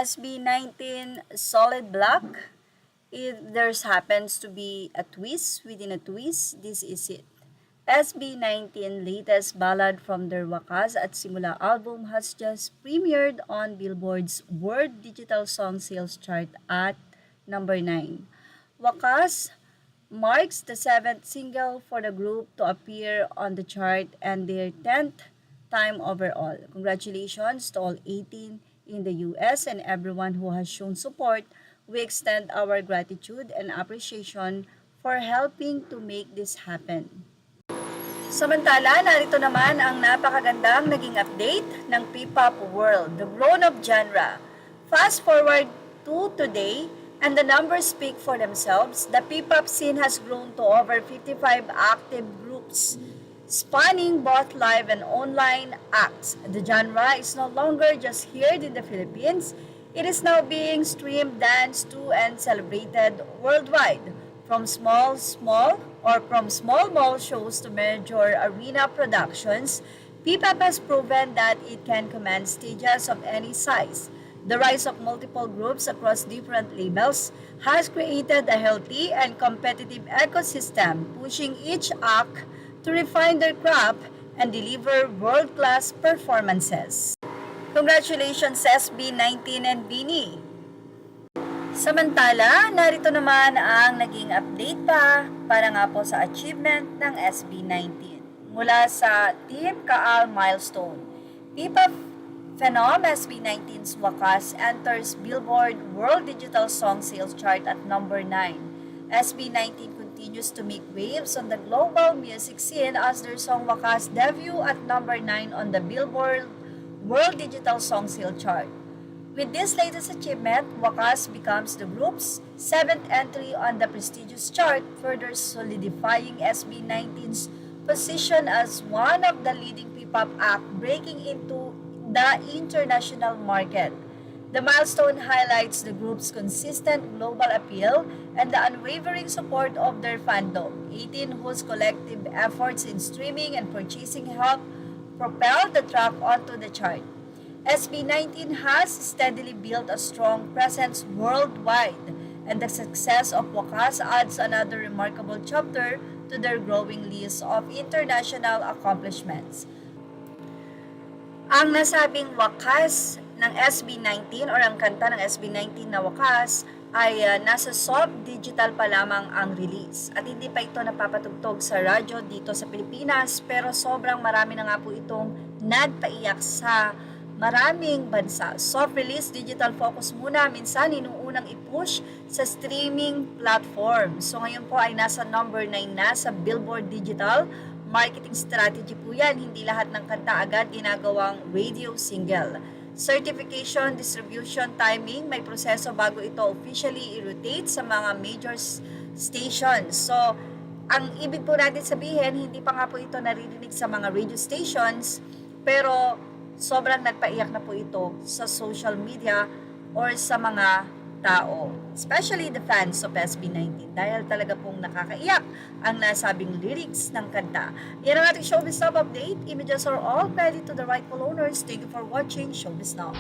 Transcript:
SB19 Solid Black. If there's happens to be a twist within a twist, this is it. SB19 latest ballad from their Wakas at Simula album has just premiered on Billboard's World Digital Song Sales Chart at number 9. Wakas marks the seventh single for the group to appear on the chart and their 10th time overall. Congratulations to all 18 in the US and everyone who has shown support. We extend our gratitude and appreciation for helping to make this happen. Samantala, narito naman ang napakagandang naging update ng P-pop world, the grown-up genre. Fast forward to today, and the numbers speak for themselves. The P-pop scene has grown to over 55 active groups, spanning both live and online acts. The genre is no longer just heard in the Philippines. It is now being streamed, danced to, and celebrated worldwide. From small mall shows to major arena productions, P-pop has proven that it can command stages of any size. The rise of multiple groups across different labels has created a healthy and competitive ecosystem, pushing each act to refine their craft and deliver world-class performances. Congratulations SB19 and Bini! Samantala, narito naman ang naging update pa para nga po sa achievement ng SB19 mula sa Team Kaal Milestone. P-pop phenom SB19's Wakas enters Billboard World Digital Song Sales Chart at number 9. SB19 continues to make waves on the global music scene as their song Wakas debut at number 9 on the Billboard World Digital Song Sales Chart. With this latest achievement, Wakas becomes the group's 7th entry on the prestigious chart, further solidifying SB19's position as one of the leading P-pop acts breaking into the international market. The milestone highlights the group's consistent global appeal and the unwavering support of their fandom, 18 whose collective efforts in streaming and purchasing helped propel the track onto the chart. SB19 has steadily built a strong presence worldwide, and the success of Wakas adds another remarkable chapter to their growing list of international accomplishments. Ang nasabing Wakas ng SB19 or ang kanta ng SB19 na Wakas ay nasa soft digital pa lamang ang release at hindi pa ito napapatugtog sa radyo dito sa Pilipinas, pero sobrang marami na nga po itong nagpaiyak sa maraming bansa. Soft release, digital focus muna, minsan inuunang i-push sa streaming platform. So ngayon po ay nasa number 9 na sa Billboard Digital. Marketing strategy po yan, hindi lahat ng kanta agad ginagawang radio single. Certification, distribution, timing, may proseso bago ito officially i-rotate sa mga major stations. So, ang ibig po natin sabihin, hindi pa nga po ito naririnig sa mga radio stations, pero sobrang nagpaiyak na po ito sa social media or sa mga tao, especially the fans of SB19 dahil talaga pong nakakaiyak ang nasabing lyrics ng kanta. Yan ang ating Showbiz Now update. Images are all credit to the rightful owners. Thank you for watching Showbiz Now.